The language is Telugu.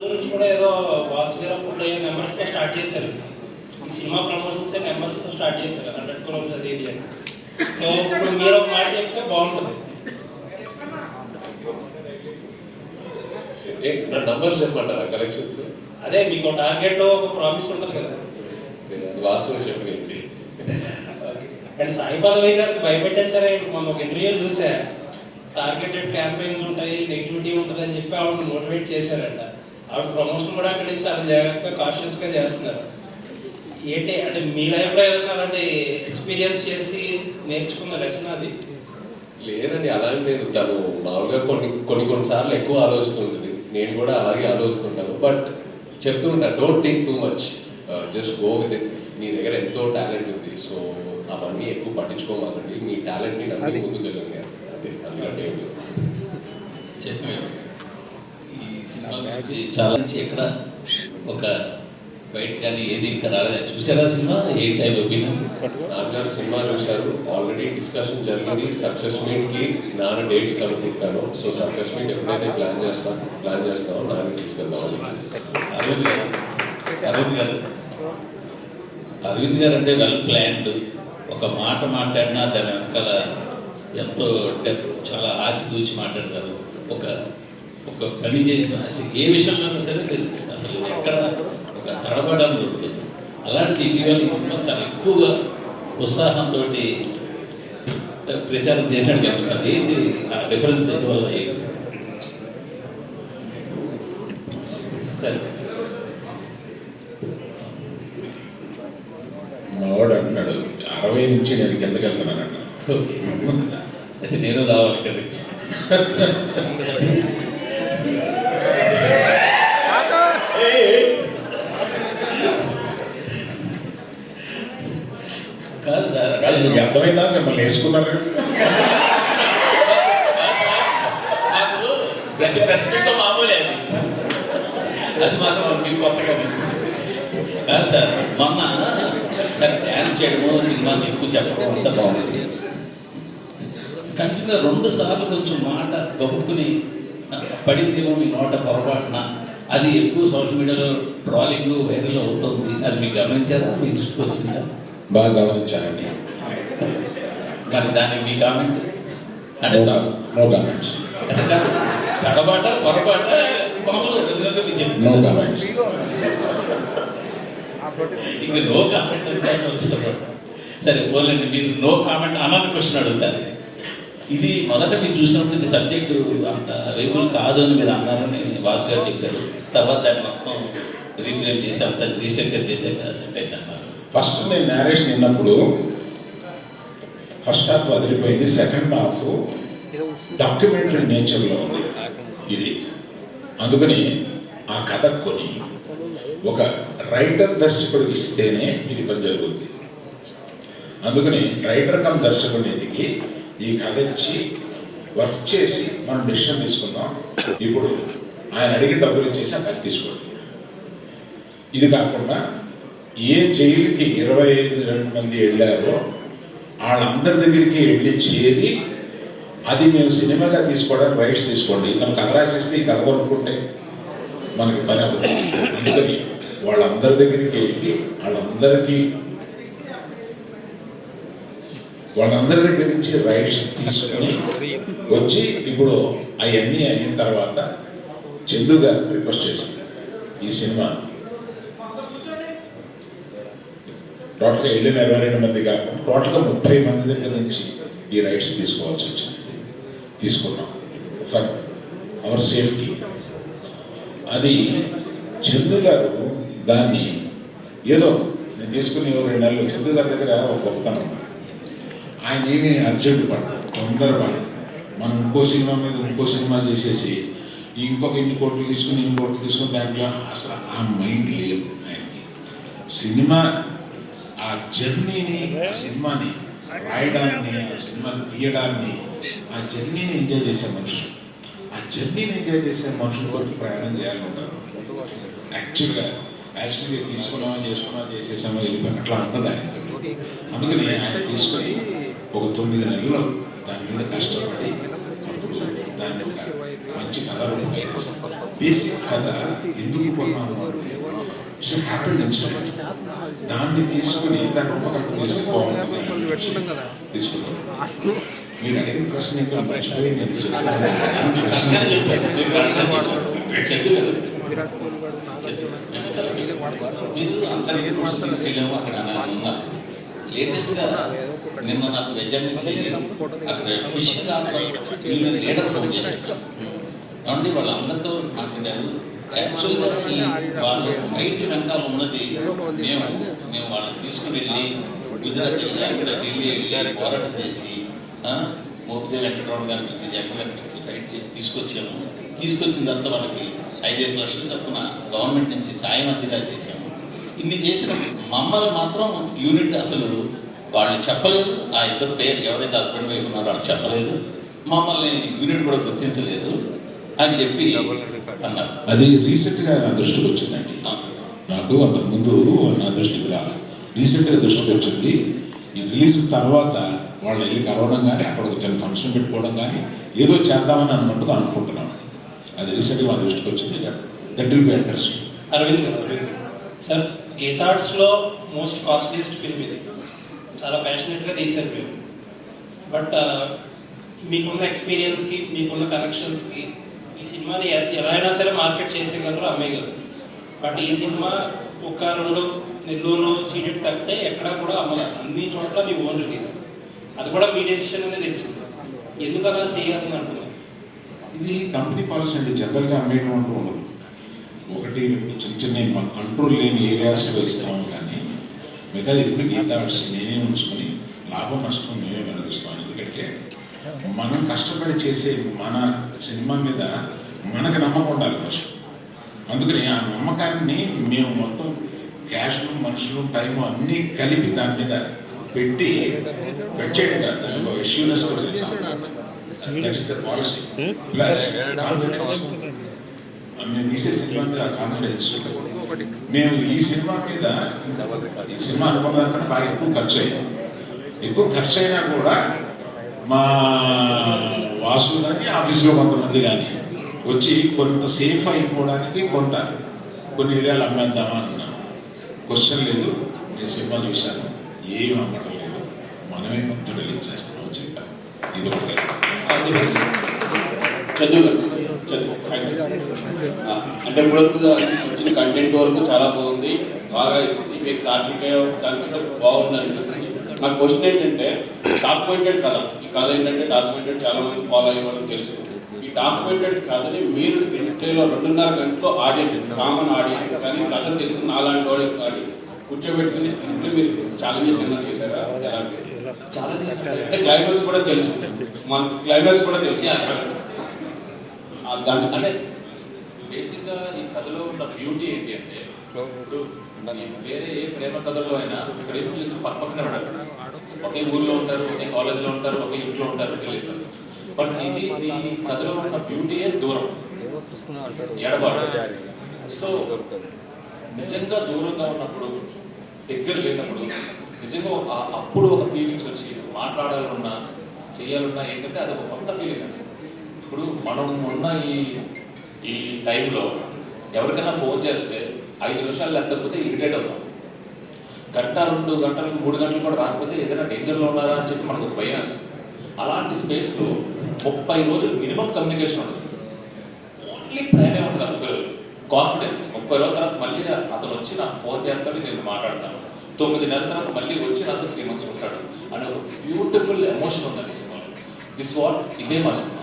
నుంచి కూడా ఏదో వాసు గారు అప్పుడు నెంబర్స్తో స్టార్ట్ చేశారు. ఈ సినిమా ప్రమోషన్స్ నెంబర్స్తో స్టార్ట్ చేశారు, 100 crores అది ఇది అని. సో ఇప్పుడు మీరు ఒక మాట చెప్తే బాగుంటుంది. నంబర్స్ చెప్పమంటారా కలెక్షన్స్? అదే మీకు టార్గెట్ ఒక ప్రామిస్ ఉంటుంది కదా, వాసు చెప్పండి. అండ్ సాయి పల్లవి గారికి భయపెట్టేసరే. మనం ఒక ఇంటర్వ్యూ చూసా, టార్గెటెడ్ క్యాంపెయిన్స్ ఉంటాయి, నెగిటివిటీ ఉంటుంది అని చెప్పి ఆవిడ మోటివేట్ చేశారంట. ఆవిడ ప్రమోషన్ కూడా అక్కడి నుంచి చాలా జాగ్రత్తగా కాన్షియస్గా చేస్తున్నారు. ఏంటి అంటే మీ లైఫ్లో ఏదైనా అలాంటి ఎక్స్పీరియన్స్ చేసి నేర్చుకున్న లెసన్ అది? లేదండి, అలాగే లేదు. తను మామూలుగా కొన్నిసార్లు ఎక్కువ ఆలోచిస్తుంటుంది, నేను కూడా అలాగే ఆలోచిస్తుంటాను. బట్ చెప్తూ ఉంటాను, don't think too much, just go with it. మీ దగ్గర ఎంతో టాలెంట్ ఉంది, సో అవన్నీ ఎక్కువ పట్టించుకోమాకండి. మీ టాలెంట్ని నమ్మి ముందుకెళ్ళండి, అంతే. అందుకంటే చెప్పాను. ఈ సినిమా గురించి చాలా నుంచి ఎక్కడ ఒక బయట కానీ ఏది ఇంకా రాలేదు. చూసారా సినిమా? ఏ టైప్ ఒపీనియన్? నాన్నగారు సినిమా చూశారు, ఆల్రెడీ డిస్కషన్ జరిగింది. సక్సెస్ మీట్కి నాన్న డేట్స్ కనుక్కుంటాను. సో సక్సెస్ మీట్ ఎప్పుడైతే ప్లాన్ చేస్తామో నాన్న తీసుకెళ్దామని. అరవింద్ గారు అంటే వెల్ ప్లాన్డ్. ఒక మాట మాట్లాడినా దాని వెనకాల ఎంతో చాలా ఆచితూచి మాట్లాడతారు. ఒక పని చేసిన అసలు ఏ విషయంలో సరే అసలు ఎక్కడ ఒక తడబడడం ఉంటుంది. అలాంటిది ఇటీవల ఈ సినిమా చాలా ఎక్కువగా ఉత్సాహంతో ప్రచారం చేసినట్టు కనిపిస్తుంది. ఏంటి ఆ డిఫరెన్స్ వల్ల? సరే, మావాడు అంటున్నాడు 60 నుంచి నేను కిందకి వెళ్తున్నానన్న. అయితే నేను రావాలి కదా. కాదు సార్, కాదు, మీకు అర్థమైందా మిమ్మల్ని వేసుకున్నారు? నాకు ప్రతి ప్రెస్ మీట్లో మామూలే అది మాత్రం మీకు కొత్తగా కాదు సార్. మొన్న సార్ డ్యాన్స్ చేయడము, సినిమా ఎక్కువ చెప్పడం అంతా బాగుంది. కంటిన్యూ 2 సార్లు కొంచెం మాట గబుక్కుని పడిందేమో మీ నోట పొరపాటున, అది ఎక్కువ సోషల్ మీడియాలో ట్రాలింగ్ వైరల్ అవుతుంది. అది మీకు గమనించారా? మీ దృష్టికి వచ్చిందా? బాగా గమనించానండి. కానీ దానికి మీ కామెంట్ అంటే నో కామెంట్స్. అంటే కాదు, తడబాట పొరపాట నో కామెంట్స్. ఇంక నో కామెంట్ అంటే సరే పోలేండి. మీరు నో కామెంట్ అన్నది క్వశ్చన్ అడుగుతారు. ఇది మొదట మీరు చూసినప్పుడు ఇది సబ్జెక్టు అంత వెహికల్ కాదు అని మీరు అన్నారని వాసు గారు చెప్పారు. తర్వాత దాన్ని మొత్తం రీఫ్రేమ్ చేసి అంత రీస్ట్రక్చర్ చేసే సెట్ అయింది అన్నారు. ఫస్ట్ నేను నేరేషన్ విన్నప్పుడు ఫస్ట్ హాఫ్ వదిలిపోయింది, సెకండ్ హాఫ్ డాక్యుమెంటరీ నేచర్లో ఉంది ఇది. అందుకని ఆ కథ కొని ఒక రైటర్ దర్శకుడికి ఇస్తేనే ఇది పని జరుగుద్ది. అందుకని రైటర్ కమ్ దర్శకుడిని ఎదిగి ఈ కథ ఇచ్చి వర్క్ చేసి మనం డెసిషన్ తీసుకుందాం. ఇప్పుడు ఆయన అడిగి డబ్బులు ఇచ్చేసి ఆ కథ తీసుకోండి. ఇది కాకుండా ఏ జైలుకి 25 మంది వెళ్ళారో వాళ్ళందరి దగ్గరికి వెళ్ళి చేరి అది మేము సినిమాగా తీసుకోవడానికి రైట్స్ తీసుకోండి. మనం కథ రాసేస్తే ఈ కథ కొనుక్కుంటే మనకి పని అవుతుంది. అందుకని వాళ్ళందరి దగ్గరికి వెళ్ళి వాళ్ళందరి దగ్గర నుంచి రైట్స్ తీసుకొని వచ్చి ఇప్పుడు అవన్నీ అయిన తర్వాత చందు గారు రిక్వెస్ట్ చేశారు ఈ సినిమా టోటల్గా వెళ్ళిన 22 మంది కాకుండా టోటల్గా 30 మంది దగ్గర నుంచి ఈ రైట్స్ తీసుకోవాల్సి వచ్చింది. తీసుకున్నాం ఫర్ అవర్ సేఫ్టీ. అది చందు గారు దాన్ని ఏదో నేను తీసుకుని 2 నెలలు చందు గారి దగ్గర ఒక గొప్పతనం. ఆయన ఏమీ అర్జెంట్ పడ్డాడు, తొందరపడ్డాడు. మనం ఇంకో సినిమా మీద ఇంకో సినిమా చేసేసి ఇంకొక ఇన్ని కోట్లు తీసుకుని దాంట్లో అసలు ఆ మైండ్ లేదు ఆయనకి. సినిమా ఆ జర్నీని, ఆ సినిమాని రాయడాన్ని, ఆ సినిమాని తీయడాన్ని, ఆ జర్నీని ఎంజాయ్ చేసే మనుషులు, ఆ జర్నీని ఎంజాయ్ చేసే మనుషులతో ప్రయాణం చేయాలంటారు. యాక్చువల్గా తీసుకున్నామా చేసేసామో వెళ్ళిపోయి అట్లా ఉంటుంది ఆయనతో. అందుకని ఆయన తీసుకొని ఒక 9 నెలలు దాని మీద కష్టపడి అప్పుడు దాన్ని ఒక మంచి కథ రూపంగా బేసిక్ కథ ఎందుకు కొన్నాను అంటే ఇట్స్ హ్యాపెండ్ ఇన్సిడెంట్. దాన్ని తీసుకుని దాన్ని ఉపకల్పన చేస్తే బాగుంటుంది తీసుకున్నాను. మీరు అడిగిన ప్రశ్న ఇంకా మర్చిపోయి నేను చెప్తాను. ప్రశ్న మీరు అందరి ఇంట్రెస్ట్ తీసుకెళ్ళాము అక్కడ ఉన్నారు. లేటెస్ట్గా నిన్న నాకు వెజ్జాగ్ నుంచి అక్కడ ఫిషింగ్ లీడర్ ఫోన్ చేశారు. ఏమంటే వాళ్ళందరితో మాట్లాడారు. యాక్చువల్గా ఈ వాళ్ళ ఫైట్ వెనకాల ఉన్నది మేము వాళ్ళని తీసుకుని వెళ్ళి గుజరాత్ వెళ్ళి అక్కడ ఢిల్లీ వెళ్ళి పోరాటం చేసి మోపిదేవి వెంకటరమణ గారిని కలిసి జగన్ గారిని కలిసి ఫైట్ చేసి తీసుకొచ్చిన తర్వాత వాళ్ళకి 5-5 లక్షలు తప్పున గవర్నమెంట్ నుంచి సాయం అందిగా చేశాము. ఇన్ని చేసిన మమ్మల్ని మాత్రం యూనిట్ అసలు వాళ్ళు చెప్పలేదు. ఆ ఇద్దరు పేరు ఎవరైతే హస్బెండ్ వైఫ్ ఉన్నారో వాళ్ళు చెప్పలేదు. మమ్మల్ని యూనిట్ కూడా గుర్తించలేదు అని చెప్పి అన్నారు. అది రీసెంట్గా నా దృష్టికి వచ్చిందండి. నాకు అంతకుముందు నా దృష్టికి రాలేదు, రీసెంట్గా దృష్టికి వచ్చింది. ఈ రిలీజ్ తర్వాత వాళ్ళు వెళ్ళి కలవడం కానీ అక్కడ ఒక చిన్న ఫంక్షన్ పెట్టుకోవడం కానీ ఏదో చేద్దామని అన్నట్టుగా అనుకుంటున్నాం. అది రీసెంట్గా మా దృష్టికి వచ్చింది. That will be interesting. Arvind sir, గీతార్ట్స్లో మోస్ట్ కాస్ట్లీయెస్ట్ ఫిల్మ్ ఇది. చాలా ప్యాషనెట్గా తీశారు మీరు. బట్ మీకున్న ఎక్స్పీరియన్స్కి, మీకున్న కనెక్షన్స్కి ఈ సినిమాని ఎలా అయినా సరే మార్కెట్ చేసేయగలరు, అమ్మేయగలరు. బట్ ఈ సినిమా ఒక 2 నెల్లూరు సీడెడ్ తప్పితే ఎక్కడా కూడా అమ్మలేదు. అన్ని చోట్ల మీ ఓన్ రిలీజ్. అది కూడా మీ డెసిషన్ అనేది తెలిసింది. ఎందుకు అలా చేయాలని అంటున్నారు? ఇది కంపెనీ పాలసీ అండి. జనరల్గా అమ్మేయడం అంటూ ఉండదు. 1-2 చిన్న మా కంట్రోల్ లేని ఏరియాస్లో ఇస్తాము, కానీ మిగతా ఇప్పుడు గీతార్ట్స్ నేనే ఉంచుకొని లాభం నష్టం మేమే వెలిగిస్తాం. ఎందుకంటే మనం కష్టపడి చేసే మన సినిమా మీద మనకు నమ్మకం ఉండాలి ఫస్ట్. అందుకని ఆ నమ్మకాన్ని మేము మొత్తం క్యాష్లు, మనుషులు, టైము అన్నీ కలిపి దాని మీద పెట్టి పెట్టేయడం కాదు. దానికి ఒక ఇష్యూనెస్ that's the policy. Plus confidence. మేము తీసే సినిమా మీద కాన్ఫిడెన్స్. మేము ఈ సినిమా అనుకున్న దానికన్నా బాగా ఎక్కువ ఖర్చు అయినా కూడా మా వాసు కానీ ఆఫీస్లో కొంతమంది కానీ వచ్చి కొంత సేఫ్ అయిపోవడానికి కొన్ని ఏరియాలు అమ్మేద్దామా అన్నాను. క్వశ్చన్ లేదు. నేను సినిమా చూశాను, ఏమి అమ్మటం లేదు, మనమే మొత్తం రిలీజ్ చేస్తామని చెప్పాను. ఇది ఒకటి. అంటే ఇప్పటివరకు వచ్చిన కంటెంట్ వరకు చాలా బాగుంది, బాగా ఇచ్చింది. మీరు కార్తికేయ దానికంటే బాగుంది అనిపిస్తుంది. నా క్వశ్చన్ ఏంటంటే, డాక్యుమెంటెడ్ కథ. ఈ కథ ఏంటంటే డాక్యుమెంటెడ్ చాలా మంది ఫాలో అయ్యే వాళ్ళకి తెలుసు. ఈ డాక్యుమెంటెడ్ కథని మీరు స్క్రీన్ ప్లేలో 2.5 గంటలో ఆడియన్స్, కామన్ ఆడియన్స్ కానీ కథ తెలిసిన నాలాంటి వాళ్ళకి కానీ కూర్చోబెట్టుకుని స్క్రీన్ ప్లే మీరు ఛాలెంజెస్ ఏమైనా చేశారా? అంటే క్లైమాక్స్ కూడా తెలుసు, మనకు క్లైమాక్స్ కూడా తెలుసు. దాని అంటే బేసిక్గా ఈ కథలో ఉన్న బ్యూటీ ఏంటి అంటే, ఇప్పుడు వేరే ఏ ప్రేమ కథలో అయినా ప్రేమికులు పక్కనే ఉంటారు, ఒకే ఊర్లో ఉంటారు, ఒకే కాలేజ్లో ఉంటారు, ఒకే ఇంట్లో ఉంటారు, తెలియదు. బట్ ఇది ఈ కథలో ఉన్న బ్యూటీయే దూరం, ఎడబాటు. సో నిజంగా దూరంగా ఉన్నప్పుడు, దగ్గర లేనప్పుడు నిజంగా అప్పుడు ఒక ఫీలింగ్స్ వచ్చి మాట్లాడాలన్నా చేయాలన్నా ఏంటంటే అది ఒక కొత్త ఫీలింగ్ అండి. ఇప్పుడు మనం ఉన్న ఈ టైంలో ఎవరికైనా ఫోన్ చేస్తే 5 నిమిషాలు లేకపోతే ఇరిటేట్ అవుతాం. 1, 2 గంటలు, 3 గంటలు కూడా రాకపోతే ఏదైనా డేంజర్లో ఉన్నారా అని చెప్పి మనకు భయం వేస్తుంది. అలాంటి స్పేస్లో 30 రోజులు మినిమం కమ్యూనికేషన్ ఉంటుంది. ఓన్లీ ప్రేమే ఉంటుంది. అనుకోలేదు కాన్ఫిడెన్స్. 30 రోజుల తర్వాత మళ్ళీ అతను వచ్చి నాకు ఫోన్ చేస్తాడు, నేను మాట్లాడతాను. 9 నెలల తర్వాత మళ్ళీ వచ్చి నాతో 3 months ఉంటాడు అనే ఒక బ్యూటిఫుల్ ఎమోషన్ ఉందండి సినిమాలో. దిస్ వాట్ ఇదే మా సినిమా.